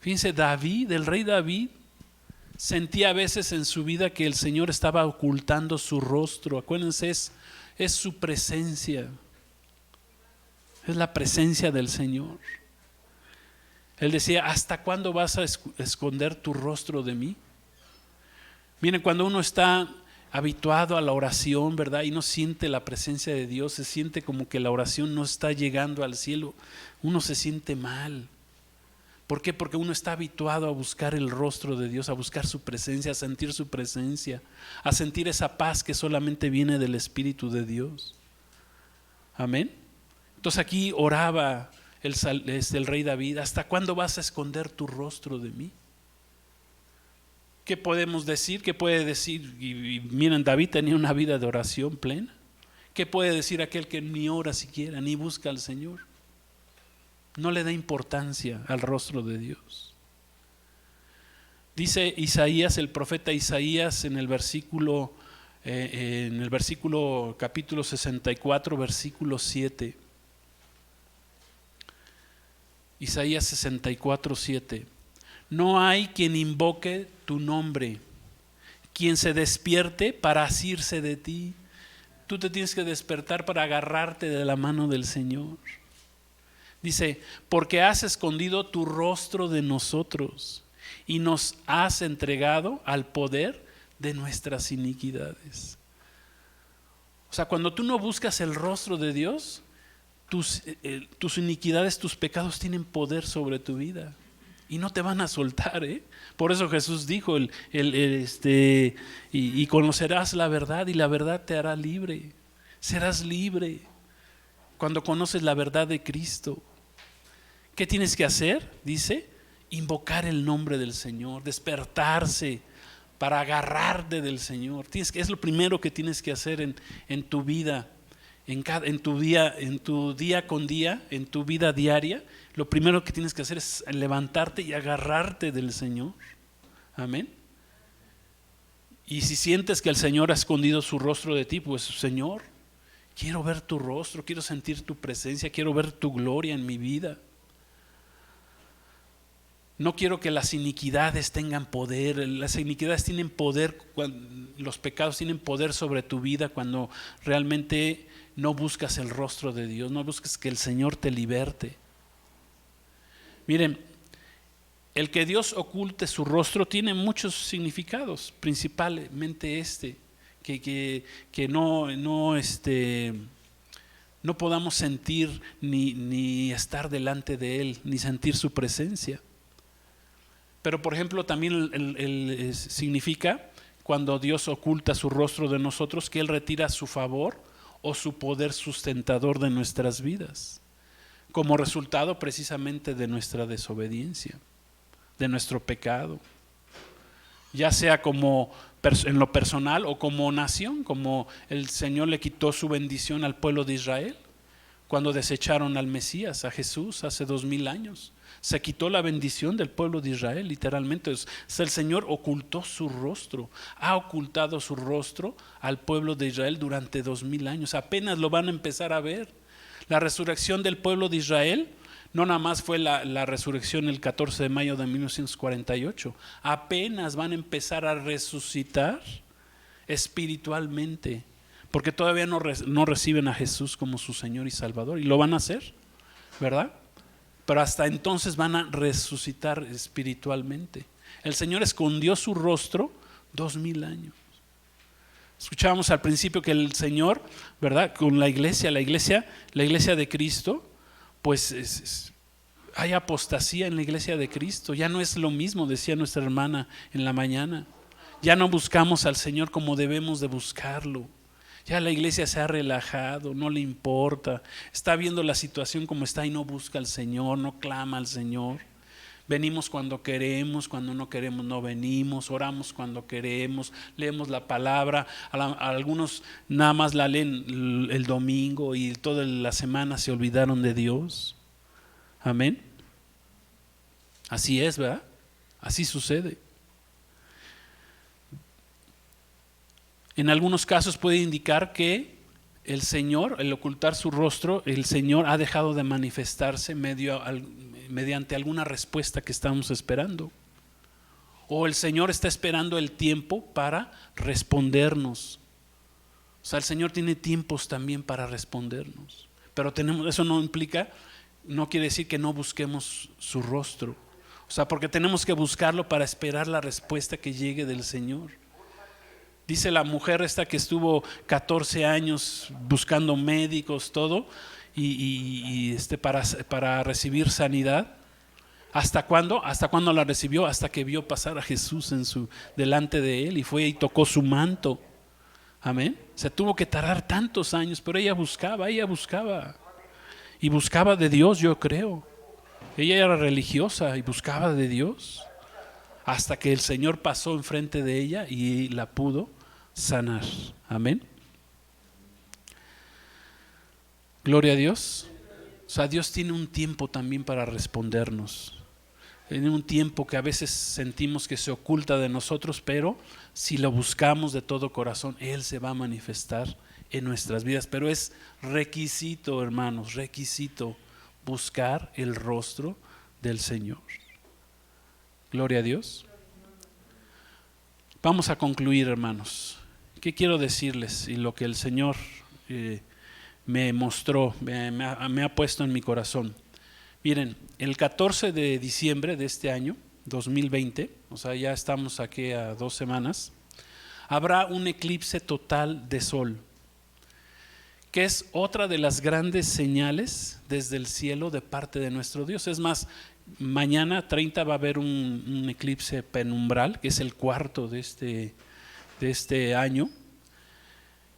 Fíjense, David, el rey David, sentía a veces en su vida que el Señor estaba ocultando su rostro. Acuérdense, es su presencia, es la presencia del Señor. Él decía: ¿hasta cuándo vas a esconder tu rostro de mí? Miren, cuando uno está habituado a la oración, ¿verdad? Y no siente la presencia de Dios, se siente como que la oración no está llegando al cielo, uno se siente mal. ¿Por qué? Porque uno está habituado a buscar el rostro de Dios, a buscar su presencia, a sentir su presencia, a sentir esa paz que solamente viene del Espíritu de Dios. Amén. Entonces aquí oraba el rey David: ¿hasta cuándo vas a esconder tu rostro de mí? ¿Qué podemos decir? ¿Qué puede decir? Y miren, David tenía una vida de oración plena. ¿Qué puede decir aquel que ni ora siquiera, ni busca al Señor? No le da importancia al rostro de Dios. Dice Isaías, el profeta Isaías, en el versículo capítulo 64, versículo 7. Isaías 64, 7. No hay quien invoque tu nombre, quien se despierte para asirse de ti. Tú te tienes que despertar para agarrarte de la mano del Señor. Dice: porque has escondido tu rostro de nosotros y nos has entregado al poder de nuestras iniquidades. O sea, cuando tú no buscas el rostro de Dios, tus iniquidades, tus pecados tienen poder sobre tu vida y no te van a soltar, ¿eh? Por eso Jesús dijo: y conocerás la verdad y la verdad te hará libre. Serás libre cuando conoces la verdad de Cristo. ¿Qué tienes que hacer? Dice: invocar el nombre del Señor, despertarse para agarrarte del Señor. Es lo primero que tienes que hacer en tu vida, en tu día con día, en tu vida diaria. Lo primero que tienes que hacer es levantarte y agarrarte del Señor. Amén. Y si sientes que el Señor ha escondido su rostro de ti, pues: Señor, quiero ver tu rostro, quiero sentir tu presencia, quiero ver tu gloria en mi vida. No quiero que las iniquidades tengan poder. Las iniquidades tienen poder, los pecados tienen poder sobre tu vida cuando realmente no buscas el rostro de Dios, no buscas que el Señor te liberte. Miren, el que Dios oculte su rostro tiene muchos significados, principalmente que no podamos sentir ni estar delante de Él, ni sentir su presencia. Pero por ejemplo también significa, cuando Dios oculta su rostro de nosotros, que Él retira su favor o su poder sustentador de nuestras vidas, como resultado precisamente de nuestra desobediencia, de nuestro pecado, ya sea como en lo personal o como nación, como el Señor le quitó su bendición al pueblo de Israel cuando desecharon al Mesías, a Jesús, hace 2000 años. Se quitó la bendición del pueblo de Israel, literalmente. El Señor ocultó su rostro, ha ocultado su rostro al pueblo de Israel durante 2000 años. Apenas lo van a empezar a ver. La resurrección del pueblo de Israel no nada más fue la resurrección el 14 de mayo de 1948. Apenas van a empezar a resucitar espiritualmente, porque todavía no reciben a Jesús como su Señor y Salvador, y lo van a hacer, ¿verdad? Pero hasta entonces van a resucitar espiritualmente. El Señor escondió su rostro 2000 años. Escuchábamos al principio que el Señor, ¿verdad? Con la iglesia de Cristo, pues hay apostasía en la iglesia de Cristo. Ya no es lo mismo, decía nuestra hermana en la mañana. Ya no buscamos al Señor como debemos de buscarlo. Ya la iglesia se ha relajado, no le importa, está viendo la situación como está y no busca al Señor, no clama al Señor. Venimos cuando queremos, cuando no queremos no venimos, oramos cuando queremos, leemos la palabra, algunos nada más la leen el domingo y toda la semana se olvidaron de Dios. Amén. Así es, ¿verdad? Así sucede. En algunos casos puede indicar que el Señor, el ocultar su rostro, el Señor ha dejado de manifestarse mediante alguna respuesta que estamos esperando. O el Señor está esperando el tiempo para respondernos. O sea, el Señor tiene tiempos también para respondernos. Pero eso no quiere decir que no busquemos su rostro. O sea, porque tenemos que buscarlo para esperar la respuesta que llegue del Señor. Dice la mujer esta que estuvo 14 años buscando médicos, todo, para recibir sanidad. ¿Hasta cuándo? ¿Hasta cuándo la recibió? Hasta que vio pasar a Jesús delante de él y fue y tocó su manto. Amén. Se tuvo que tardar tantos años, pero ella buscaba. Y buscaba de Dios, yo creo. Ella era religiosa y buscaba de Dios. Hasta que el Señor pasó enfrente de ella y la pudo sanar. Amén. Gloria a Dios. O sea, Dios tiene un tiempo también para respondernos. Tiene un tiempo que a veces sentimos que se oculta de nosotros, pero si lo buscamos de todo corazón, Él se va a manifestar en nuestras vidas. Pero es requisito, hermanos, requisito buscar el rostro del Señor. Gloria a Dios. Vamos a concluir, hermanos. ¿Qué quiero decirles? Y lo que el Señor me mostró, me ha puesto en mi corazón. Miren, el 14 de diciembre de este año, 2020, o sea, ya estamos aquí a 2 semanas, habrá un eclipse total de sol, que es otra de las grandes señales desde el cielo de parte de nuestro Dios. Es más, mañana 30 va a haber un eclipse penumbral, que es el cuarto de este año,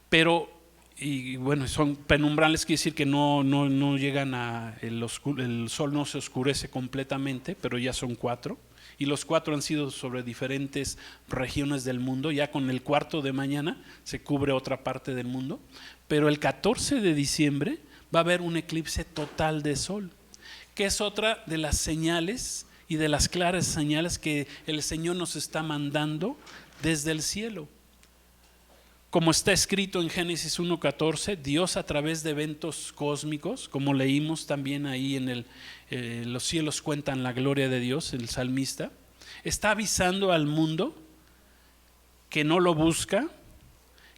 pero y bueno, son penumbrales, quiere decir que no llegan el sol no se oscurece completamente, pero ya son 4, y los 4 han sido sobre diferentes regiones del mundo. Ya con el cuarto de mañana se cubre otra parte del mundo, pero el 14 de diciembre va a haber un eclipse total de sol, que es otra de las señales y de las claras señales que el Señor nos está mandando desde el cielo. Como está escrito en Génesis 1:14, Dios a través de eventos cósmicos, como leímos también ahí en los cielos cuentan la gloria de Dios, el salmista, está avisando al mundo que no lo busca,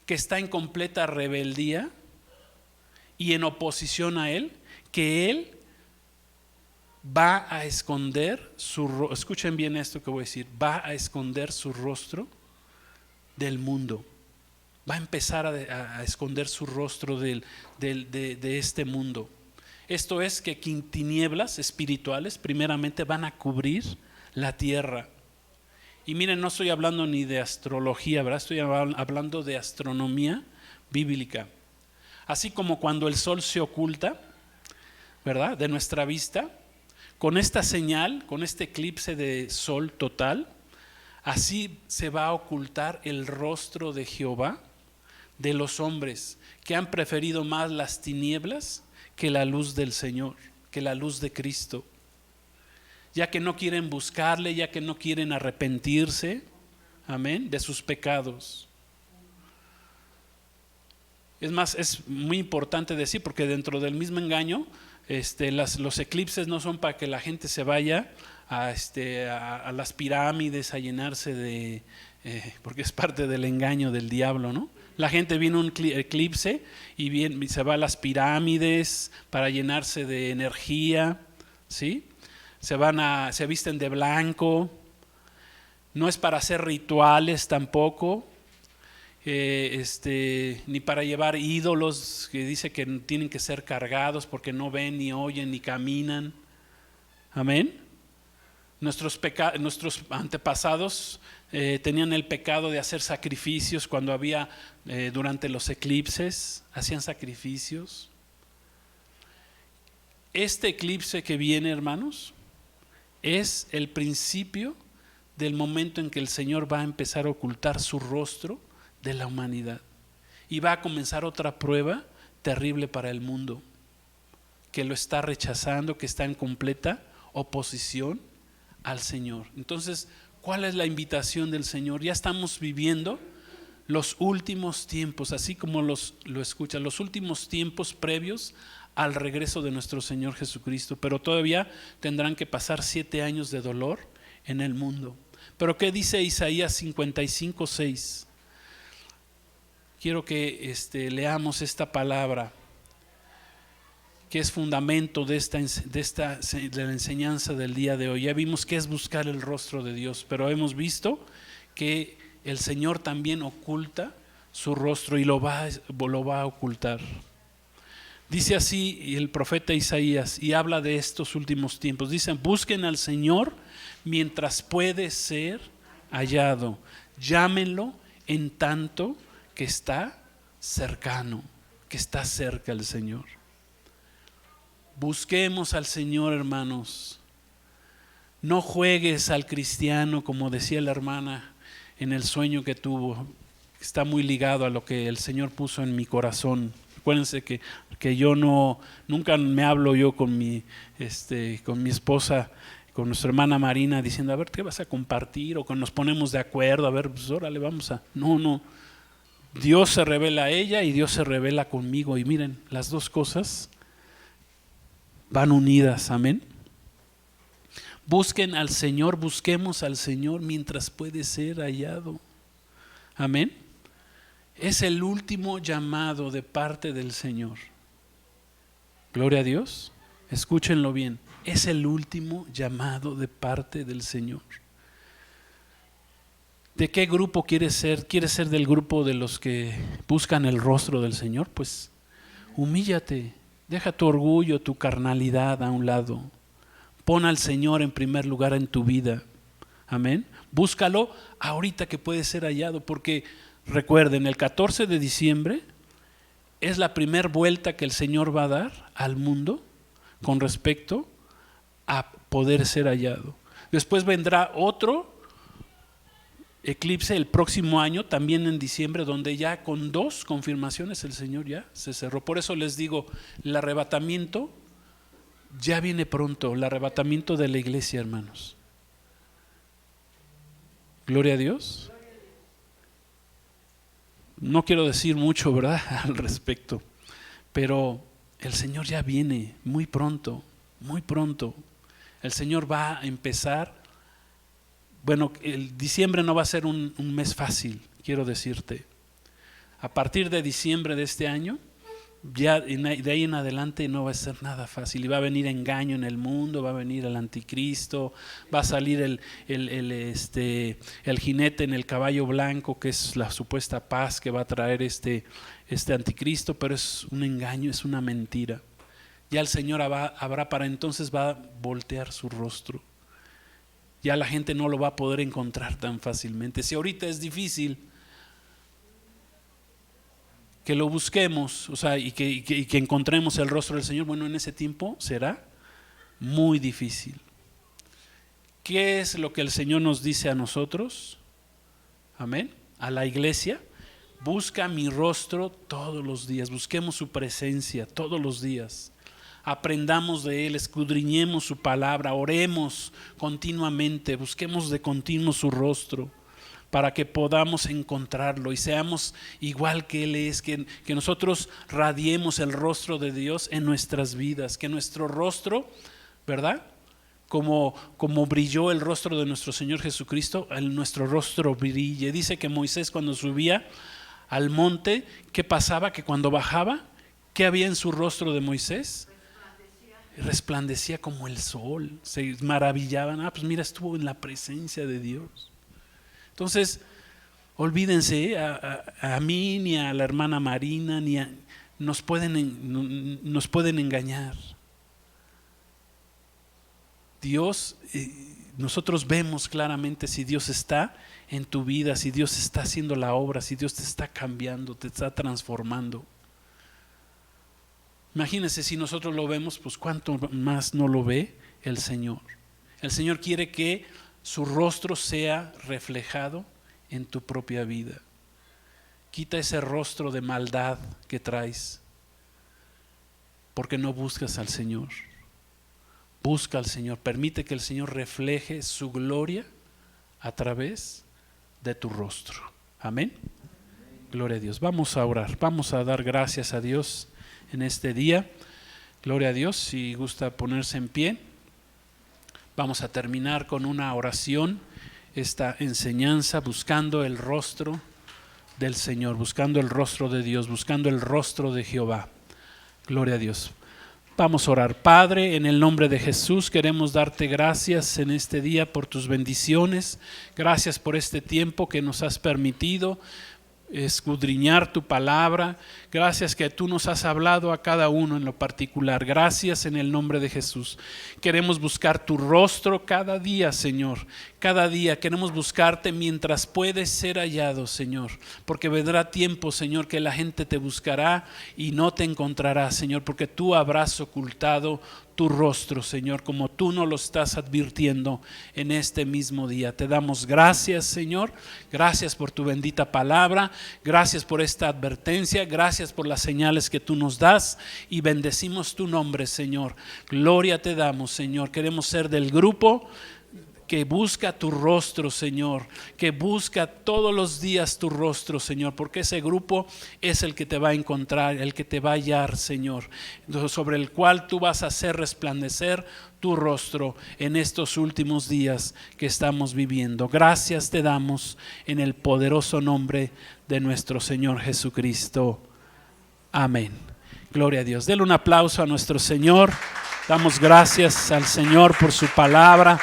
que está en completa rebeldía y en oposición a Él, que Él va a esconder escuchen bien esto que voy a decir, va a esconder su rostro del mundo. Va a empezar a esconder su rostro de este mundo. Esto es que tinieblas espirituales primeramente van a cubrir la tierra. Y miren, no estoy hablando ni de astrología, ¿verdad? Estoy hablando de astronomía bíblica. Así como cuando el sol se oculta, ¿verdad?, de nuestra vista, con esta señal, con este eclipse de sol total, así se va a ocultar el rostro de Jehová de los hombres que han preferido más las tinieblas que la luz del Señor, que la luz de Cristo, ya que no quieren buscarle, ya que no quieren arrepentirse, amén, de sus pecados. Es más, es muy importante decir, porque dentro del mismo engaño, los eclipses no son para que la gente se vaya a las pirámides a llenarse porque es parte del engaño del diablo, ¿no? La gente viene a un eclipse y se va a las pirámides para llenarse de energía, ¿sí? Se visten de blanco. No es para hacer rituales tampoco, ni para llevar ídolos que dice que tienen que ser cargados porque no ven, ni oyen, ni caminan. Amén. Nuestros antepasados tenían el pecado de hacer sacrificios cuando había, durante los eclipses, hacían sacrificios. Este eclipse que viene, hermanos, es el principio del momento en que el Señor va a empezar a ocultar su rostro de la humanidad. Y va a comenzar otra prueba terrible para el mundo, que lo está rechazando, que está en completa oposición al Señor. Entonces, ¿cuál es la invitación del Señor? Ya estamos viviendo los últimos tiempos, así como lo escuchan, los últimos tiempos previos al regreso de nuestro Señor Jesucristo, pero todavía tendrán que pasar 7 años de dolor en el mundo. Pero ¿qué dice Isaías 55:6? Quiero que leamos esta palabra, que es fundamento de la enseñanza del día de hoy. Ya vimos que es buscar el rostro de Dios, pero hemos visto que el Señor también oculta su rostro y lo va a ocultar. Dice así el profeta Isaías, y habla de estos últimos tiempos. Dicen: busquen al Señor mientras puede ser hallado, llámenlo en tanto que está cercano, que está cerca el Señor. Busquemos al Señor, hermanos. No juegues al cristiano, como decía la hermana en el sueño que tuvo. Está muy ligado a lo que el Señor puso en mi corazón. Acuérdense que yo nunca me hablo yo con mi esposa, con nuestra hermana Marina, diciendo: a ver, ¿qué vas a compartir? O que nos ponemos de acuerdo, a ver, pues órale, vamos a... No. Dios se revela a ella y Dios se revela conmigo. Y miren, las dos cosas van unidas, amén. Busquen al Señor, busquemos al Señor mientras puede ser hallado. Amén. Es el último llamado de parte del Señor. Gloria a Dios. Escúchenlo bien. Es el último llamado de parte del Señor. ¿De qué grupo quieres ser? ¿Quieres ser del grupo de los que buscan el rostro del Señor? Pues humíllate. Deja tu orgullo, tu carnalidad a un lado. Pon al Señor en primer lugar en tu vida. Amén. Búscalo ahorita que puede ser hallado, porque recuerden, el 14 de diciembre es la primera vuelta que el Señor va a dar al mundo con respecto a poder ser hallado. Después vendrá otro eclipse el próximo año, también en diciembre, donde ya con 2 confirmaciones el Señor ya se cerró. Por eso les digo, el arrebatamiento ya viene pronto, el arrebatamiento de la iglesia, hermanos. Gloria a Dios. No quiero decir mucho, ¿verdad?, al respecto, pero el Señor ya viene muy pronto, muy pronto. El Señor va a empezar. Bueno, el diciembre no va a ser un mes fácil, quiero decirte. A partir de diciembre de este año, ya de ahí en adelante no va a ser nada fácil. Y va a venir engaño en el mundo, va a venir el anticristo, va a salir el jinete en el caballo blanco, que es la supuesta paz que va a traer este anticristo, pero es un engaño, es una mentira. Ya el Señor habrá para entonces, va a voltear su rostro. Ya la gente no lo va a poder encontrar tan fácilmente. Si ahorita es difícil que lo busquemos, o sea, y que encontremos el rostro del Señor, bueno, en ese tiempo será muy difícil. ¿Qué es lo que el Señor nos dice a nosotros? Amén. A la iglesia: busca mi rostro todos los días, busquemos su presencia todos los días. Aprendamos de Él, escudriñemos su palabra, oremos continuamente, busquemos de continuo su rostro para que podamos encontrarlo y seamos igual que Él es, que nosotros radiemos el rostro de Dios en nuestras vidas, que nuestro rostro, ¿verdad?, como brilló el rostro de nuestro Señor Jesucristo, nuestro rostro brille. Dice que Moisés, cuando subía al monte, ¿qué pasaba? Que cuando bajaba, ¿qué había en su rostro de Moisés? Resplandecía como el sol. Se maravillaban: pues mira, estuvo en la presencia de Dios. Entonces, olvídense, a mí ni a la hermana Marina nos pueden engañar. Dios, nosotros vemos claramente si Dios está en tu vida, si Dios está haciendo la obra, si Dios te está cambiando, te está transformando. Imagínense, si nosotros lo vemos, pues cuánto más no lo ve el Señor. El Señor quiere que su rostro sea reflejado en tu propia vida. Quita ese rostro de maldad que traes, porque no buscas al Señor. Busca al Señor, permite que el Señor refleje su gloria a través de tu rostro. Amén. Gloria a Dios. Vamos a orar, vamos a dar gracias a Dios en este día. Gloria a Dios. Si gusta ponerse en pie, vamos a terminar con una oración, esta enseñanza, buscando el rostro del Señor, buscando el rostro de Dios, buscando el rostro de Jehová. Gloria a Dios. Vamos a orar. Padre, en el nombre de Jesús queremos darte gracias en este día por tus bendiciones. Gracias por este tiempo que nos has permitido escudriñar tu palabra. Gracias que tú nos has hablado a cada uno en lo particular. Gracias en el nombre de Jesús. Queremos buscar tu rostro cada día, Señor. Cada día queremos buscarte mientras puedes ser hallado, Señor. Porque vendrá tiempo, Señor, que la gente te buscará y no te encontrará, Señor, porque tú habrás ocultado tu rostro, Señor, como tú nos lo estás advirtiendo en este mismo día. Te damos gracias, Señor. Gracias por tu bendita palabra. Gracias por esta advertencia. Gracias por las señales que tú nos das y bendecimos tu nombre, Señor. Gloria te damos, Señor. Queremos ser del grupo que busca tu rostro, Señor, que busca todos los días tu rostro, Señor, porque ese grupo es el que te va a encontrar, el que te va a hallar, Señor, sobre el cual tú vas a hacer resplandecer tu rostro en estos últimos días que estamos viviendo. Gracias te damos en el poderoso nombre de nuestro Señor Jesucristo. Amén. Gloria a Dios. Denle un aplauso a nuestro Señor. Damos gracias al Señor por su palabra.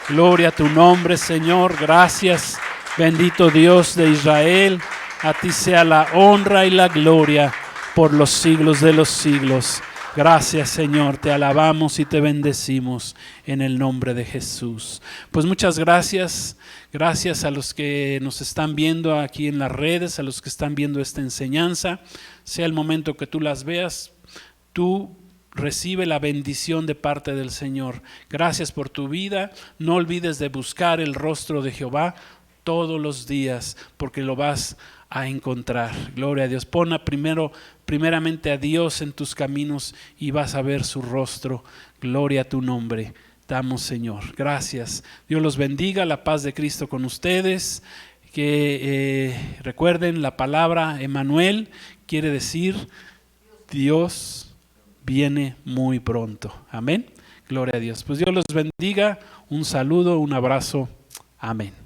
Gloria a tu nombre, Señor. Gracias, bendito Dios de Israel. A ti sea la honra y la gloria por los siglos de los siglos. Gracias, Señor. Te alabamos y te bendecimos en el nombre de Jesús. Pues muchas gracias. Gracias a los que nos están viendo aquí en las redes, a los que están viendo esta enseñanza. Sea el momento que tú las veas, tú recibe la bendición de parte del Señor. Gracias por tu vida. No olvides de buscar el rostro de Jehová todos los días, porque lo vas a encontrar. Gloria a Dios. Pon primeramente a Dios en tus caminos y vas a ver su rostro. Gloria a tu nombre. Damos, Señor. Gracias. Dios los bendiga. La paz de Cristo con ustedes. Que recuerden, la palabra Emmanuel quiere decir Dios viene muy pronto. Amén. Gloria a Dios. Pues Dios los bendiga. Un saludo, un abrazo. Amén.